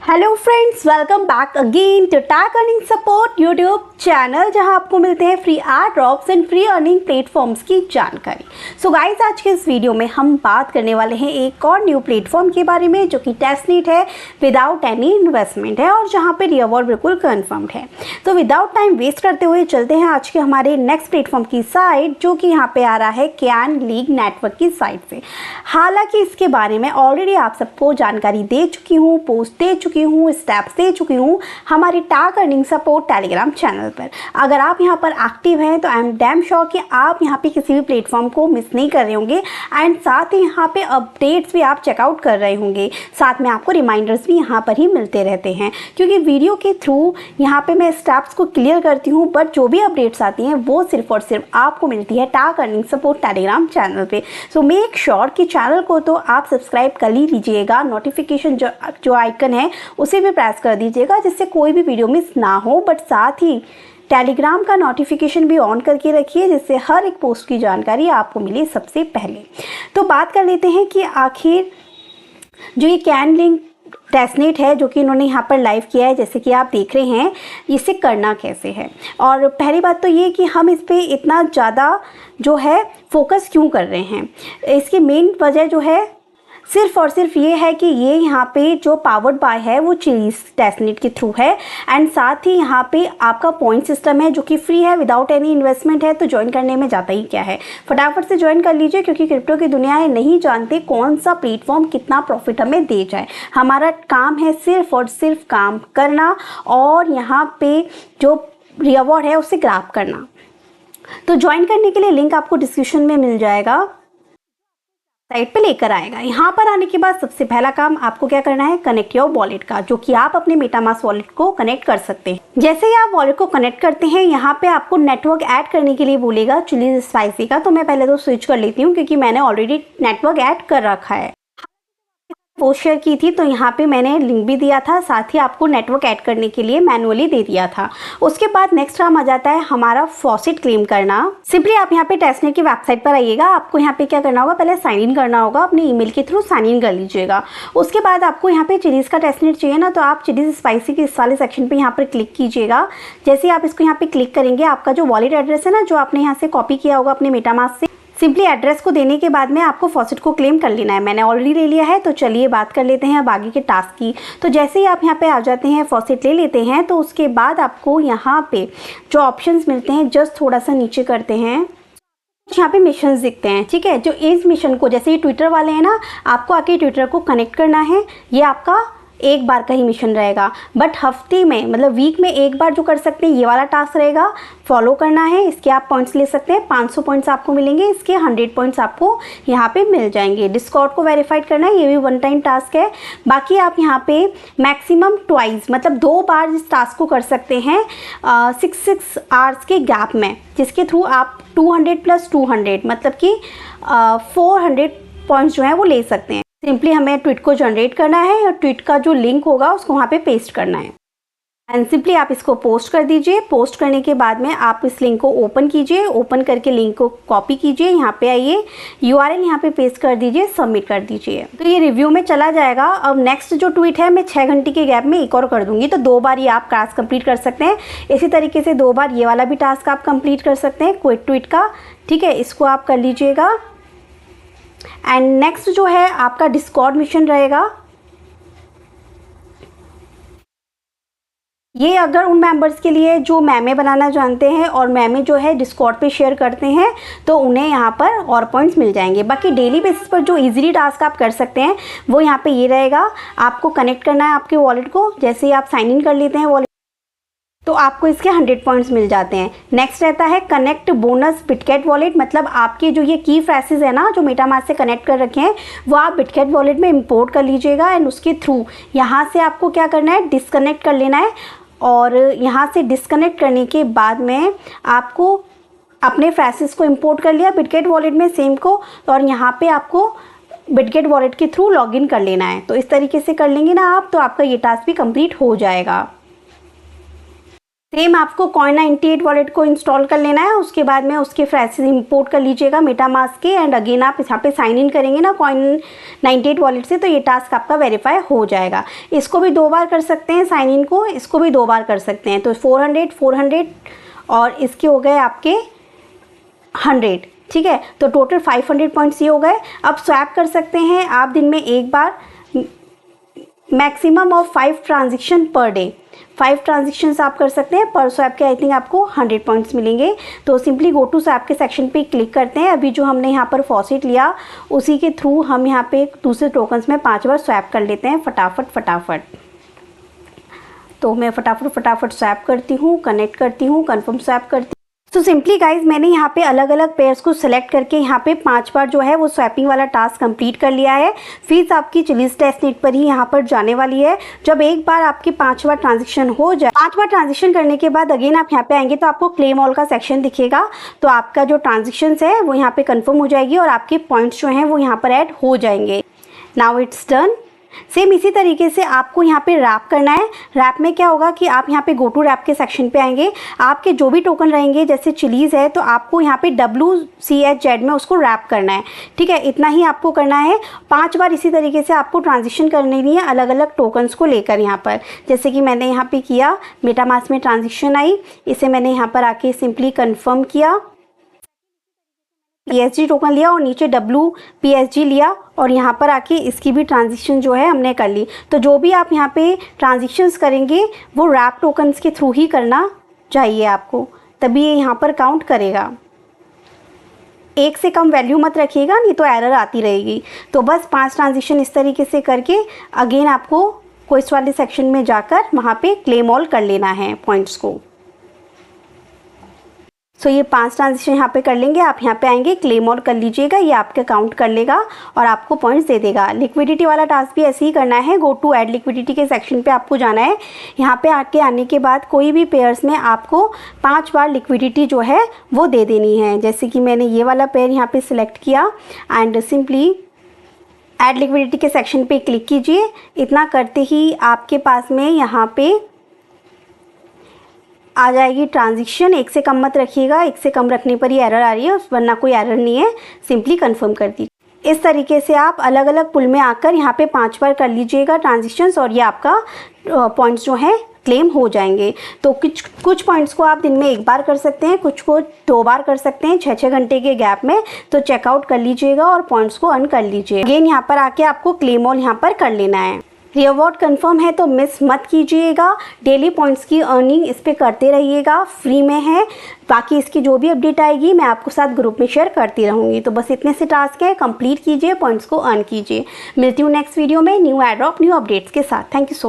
Hello friends, welcome back again to tag earning support YouTube channel, जहां आपको मिलते हैं free ad drops and free earning platforms की जानकारी। सो गाइस, आज के इस वीडियो में हम बात करने वाले हैं एक और न्यू प्लेटफॉर्म के बारे में जो कि टेस्टनेट है, विदाउट एनी इन्वेस्टमेंट है और जहां पे रिवॉर्ड बिल्कुल कन्फर्म्ड है। तो विदाउट टाइम वेस्ट करते हुए चलते हैं आज के हमारे नेक्स्ट प्लेटफॉर्म की साइट, जो कि यहाँ पे आ रहा है कैन लीग नेटवर्क की साइट से। हालांकि इसके बारे में ऑलरेडी आप सबको जानकारी दे चुकी हूँ, पोस्ट दे चुकी हूँ, स्टेप्स दे चुकी हूँ हमारी tag earning support Telegram channel पर। अगर आप यहाँ पर एक्टिव हैं तो आई एम डैम श्योर कि आप यहाँ पे किसी भी प्लेटफॉर्म को मिस नहीं कर रहे होंगे एंड साथ ही यहाँ पे अपडेट्स भी आप चेकआउट कर रहे होंगे। साथ में आपको रिमाइंडर्स भी यहाँ पर ही मिलते रहते हैं, क्योंकि वीडियो के थ्रू यहाँ पे मैं स्टेप्स को क्लियर करती हूँ, बट जो भी अपडेट्स आती हैं वो सिर्फ और सिर्फ आपको मिलती है tag earning support Telegram channel पे। सो मेक श्योर कि चैनल को तो आप सब्सक्राइब कर ही लीजिएगा, नोटिफिकेशन जो आइकन है उसे भी प्रेस कर दीजिएगा जिससे कोई भी वीडियो मिस ना हो। बट साथ ही टेलीग्राम का नोटिफिकेशन भी ऑन करके रखिए जिससे हर एक पोस्ट की जानकारी आपको मिले सबसे पहले। तो बात कर लेते हैं कि आखिर जो ये कैन लीग टेस्टनेट है जो कि इन्होंने यहाँ पर लाइव किया है, जैसे कि आप देख रहे हैं, इसे करना कैसे है। और पहली बात तो ये कि हम इस पर इतना ज़्यादा जो है फोकस क्यों कर रहे हैं, इसकी मेन वजह जो है सिर्फ और सिर्फ ये है कि ये यहाँ पे जो पावर्ड बाय है वो चिलीज टेस्टनेट के थ्रू है एंड साथ ही यहाँ पे आपका पॉइंट सिस्टम है जो कि फ्री है, विदाउट एनी इन्वेस्टमेंट है। तो ज्वाइन करने में जाता ही क्या है, फटाफट से ज्वाइन कर लीजिए, क्योंकि क्रिप्टो की दुनिया है, नहीं जानते कौन सा प्लेटफॉर्म कितना प्रॉफिट हमें दे जाए। हमारा काम है सिर्फ और सिर्फ काम करना और यहाँ पे जो रिवॉर्ड है उसे ग्रैब करना। तो ज्वाइन करने के लिए लिंक आपको डिस्क्रिप्शन में मिल जाएगा, साइट पे लेकर आएगा। यहाँ पर आने के बाद सबसे पहला काम आपको क्या करना है, कनेक्ट योर वॉलेट का, जो कि आप अपने मेटामास्क वॉलेट को कनेक्ट कर सकते हैं। जैसे ही आप वॉलेट को कनेक्ट करते हैं, यहाँ पे आपको नेटवर्क ऐड करने के लिए बोलेगा चिलीज स्पाइसी का। तो मैं पहले तो स्विच कर लेती हूँ क्योंकि मैंने ऑलरेडी नेटवर्क ऐड कर रखा है, पोस्ट शेयर की थी, तो यहाँ पे मैंने लिंक भी दिया था, साथ ही आपको नेटवर्क ऐड करने के लिए मैनुअली दे दिया था। उसके बाद नेक्स्ट काम आ जाता है हमारा फॉसेट क्लेम करना। सिंपली आप यहाँ पे टेस्टनेट की वेबसाइट पर आइएगा, आपको यहाँ पे क्या करना होगा, पहले साइन इन करना होगा, अपने ईमेल के थ्रू साइन इन कर लीजिएगा। उसके बाद आपको यहाँ पे चिलीज का टेस्टनेट चाहिए ना, तो आप चिलीज स्पाइसी के इस वाले सेक्शन पे यहाँ पर क्लिक कीजिएगा। जैसे आप इसको यहाँ पे क्लिक करेंगे, आपका जो वॉलेट एड्रेस है ना, जो आपने यहाँ से कॉपी किया होगा अपने मेटामास्क से, सिंपली एड्रेस को देने के बाद में आपको फॉसेट को क्लेम कर लेना है। मैंने ऑलरेडी ले लिया है, तो चलिए बात कर लेते हैं अब आगे के टास्क की। तो जैसे ही आप यहाँ पे आ जाते हैं, फॉसेट ले लेते हैं, तो उसके बाद आपको यहाँ पे जो ऑप्शंस मिलते हैं, जस्ट थोड़ा सा नीचे करते हैं, यहाँ पे मिशंस दिखते हैं, ठीक है। जो इस मिशन को, जैसे ये ट्विटर वाले हैं ना, आपको आके ट्विटर को कनेक्ट करना है, ये आपका एक बार का ही मिशन रहेगा। बट हफ्ते में, मतलब वीक में एक बार जो कर सकते हैं, ये वाला टास्क रहेगा, फॉलो करना है। इसके आप पॉइंट्स ले सकते हैं, 500 पॉइंट्स आपको मिलेंगे, इसके 100 पॉइंट्स आपको यहाँ पे मिल जाएंगे। डिस्कॉर्ड को वेरीफाइड करना है, ये भी वन टाइम टास्क है। बाकी आप यहाँ पे मैक्सिमम ट्वाइस, मतलब 2 बार इस टास्क को कर सकते हैं 6 आवर्स के गैप में, जिसके थ्रू आप 200 + 200 मतलब कि 400 पॉइंट्स जो हैं वो ले सकते हैं। सिंपली हमें ट्वीट को जनरेट करना है और ट्वीट का जो लिंक होगा उसको वहाँ पे पेस्ट करना है एंड सिंपली आप इसको पोस्ट कर दीजिए। पोस्ट करने के बाद में आप इस लिंक को ओपन कीजिए, ओपन करके लिंक को कॉपी कीजिए, यहाँ पे आइए, URL यहाँ पे पेस्ट कर दीजिए, सबमिट कर दीजिए। तो ये रिव्यू में चला जाएगा। अब नेक्स्ट जो ट्वीट है मैं 6 घंटे के गैप में एक और कर दूंगी, तो 2 बार ये आप टास्क कंप्लीट कर सकते हैं। इसी तरीके से 2 बार ये वाला भी टास्क आप कंप्लीट कर सकते हैं क्विक ट्वीट का, ठीक है। इसको आप कर लीजिएगा। एंड नेक्स्ट जो है आपका डिस्कॉर्ड मिशन रहेगा। ये अगर उन मेंबर्स के लिए जो मैमे बनाना जानते हैं और मैमे जो है डिस्कॉर्ड पे शेयर करते हैं, तो उन्हें यहाँ पर और पॉइंट्स मिल जाएंगे। बाकी डेली बेसिस पर जो इजीली टास्क आप कर सकते हैं वो यहाँ पे ये रहेगा। आपको कनेक्ट करना है आपके वॉलेट को, जैसे ही आप साइन इन कर लेते हैं वॉलेट, तो आपको इसके 100 पॉइंट्स मिल जाते हैं। नेक्स्ट रहता है कनेक्ट बोनस बिटकेट वॉलेट, मतलब आपके जो ये की फ्रेजेस है ना, जो मेटामास्क से कनेक्ट कर रखे हैं, वो आप बिटकेट वॉलेट में इंपोर्ट कर लीजिएगा एंड उसके थ्रू यहाँ से आपको क्या करना है, डिस्कनेक्ट कर लेना है। और यहाँ से डिस्कनेक्ट करने के बाद में आपको अपने फ्रेजेस को इंपोर्ट कर लिया बिटकेट वॉलेट में सेम को, और यहाँ पे आपको बिटकेट वॉलेट के थ्रू लॉगिन कर लेना है। तो इस तरीके से कर लेंगे ना आप, तो आपका ये टास्क भी कंप्लीट हो जाएगा। सेम आपको Coin98 वॉलेट को इंस्टॉल कर लेना है, उसके बाद में उसके फ्रेशेस इंपोर्ट कर लीजिएगा मेटामास्क के, एंड अगेन आप यहाँ पे साइन इन करेंगे ना Coin98 वॉलेट से, तो ये टास्क आपका वेरीफाई हो जाएगा। इसको भी 2 बार कर सकते हैं साइन इन को, इसको भी 2 बार कर सकते हैं। तो 400 और इसके हो गए आपके 100, ठीक है। तो टोटल 500 पॉइंट्स ये हो गए। अब स्वैप कर सकते हैं आप दिन में एक बार, maximum of 5 transaction per day. 5 transactions आप कर सकते हैं पर स्वैप के। आई थिंक आपको 100 पॉइंट्स मिलेंगे। तो सिंपली गो टू स्वैप के सेक्शन पे क्लिक करते हैं। अभी जो हमने यहाँ पर फॉसेट लिया उसी के थ्रू हम यहाँ पे दूसरे टोकन्स में 5 बार स्वैप कर लेते हैं फटाफट। तो मैं फटाफट स्वैप करती हूँ, कनेक्ट करती हूँ, कन्फर्म स्वैप करती हूँ। तो सिंपली गाइज मैंने यहाँ पे अलग अलग पेयर्स को सिलेक्ट करके यहाँ पे 5 बार जो है वो स्वैपिंग वाला टास्क कंप्लीट कर लिया है। फीस आपकी चिलीज टेस्टनेट पर ही यहाँ पर जाने वाली है। जब एक बार आपके 5 बार ट्रांजेक्शन हो जाए, 5 बार ट्रांजेक्शन करने के बाद अगेन आप यहाँ पे आएंगे तो आपको क्लेम ऑल का सेक्शन दिखेगा। तो आपका जो ट्रांजेक्शन है वो यहाँ पे कन्फर्म हो जाएगी और आपके पॉइंट्स जो हैं वो यहाँ पर ऐड हो जाएंगे। Now it's done. सेम इसी तरीके से आपको यहाँ पे रैप करना है। रैप में क्या होगा कि आप यहाँ पे गो टू रैप के सेक्शन पे आएंगे, आपके जो भी टोकन रहेंगे जैसे चिलीज़ है तो आपको यहाँ पे WCHZ में उसको रैप करना है, ठीक है। इतना ही आपको करना है। 5 बार इसी तरीके से आपको ट्रांजिशन करनी है अलग अलग टोकन्स को लेकर। यहाँ पर जैसे कि मैंने यहाँ पे किया, मेटामास्क में ट्रांजेक्शन आई, इसे मैंने यहाँ पर आके सिंपली कन्फर्म किया, PSG टोकन लिया और नीचे WPSG लिया और यहाँ पर आके इसकी भी ट्रांजिशन जो है हमने कर ली। तो जो भी आप यहाँ पे ट्रांजिशंस करेंगे वो रैप टोकन्स के थ्रू ही करना चाहिए आपको, तभी ये यहाँ पर काउंट करेगा। 1 से कम वैल्यू मत रखिएगा, नहीं तो एरर आती रहेगी। तो बस 5 ट्रांजिशन इस तरीके से करके अगेन आपको क्वेस्ट वाले सेक्शन में जाकर वहाँ पे क्लेम ऑल कर लेना है पॉइंट्स को। सो ये 5 ट्रांजेक्शन यहाँ पे कर लेंगे, आप यहाँ पे आएंगे, क्लेम ऑल कर लीजिएगा, ये आपका काउंट कर लेगा और आपको पॉइंट्स दे देगा। लिक्विडिटी वाला टास्क भी ऐसे ही करना है। गो टू ऐड लिक्विडिटी के सेक्शन पे आपको जाना है। यहाँ पे आने के बाद कोई भी पेयर्स में आपको 5 बार लिक्विडिटी जो है वो दे देनी है। जैसे कि मैंने ये वाला पेयर यहाँ पे सिलेक्ट किया एंड सिंपली ऐड लिक्विडिटी के सेक्शन पे क्लिक कीजिए। इतना करते ही आपके पास में यहाँ पे आ जाएगी ट्रांजेक्शन। 1 से कम मत रखिएगा, 1 से कम रखने पर ही एरर आ रही है, वरना कोई एरर नहीं है। सिंपली कंफर्म कर दीजिए। इस तरीके से आप अलग अलग पुल में आकर यहाँ पे 5 बार कर लीजिएगा ट्रांजेक्शन्स और ये आपका पॉइंट्स जो हैं क्लेम हो जाएंगे। तो कुछ पॉइंट्स को आप दिन में 1 बार कर सकते हैं, कुछ को 2 बार कर सकते हैं 6-6 घंटे के गैप में। तो चेकआउट कर लीजिएगा और पॉइंट्स को अर्न कर लीजिए। अगेन यहाँ पर आके आपको क्लेम ऑल यहाँ पर कर लेना है। रिवॉर्ड कंफर्म है तो मिस मत कीजिएगा। डेली पॉइंट्स की अर्निंग इस पे करते रहिएगा, फ्री में है। बाकी इसकी जो भी अपडेट आएगी मैं आपको साथ ग्रुप में शेयर करती रहूँगी। तो बस इतने से टास्क है, कंप्लीट कीजिए, पॉइंट्स को अर्न कीजिए। मिलती हूँ नेक्स्ट वीडियो में new ad drop new updates के साथ। Thank you so much.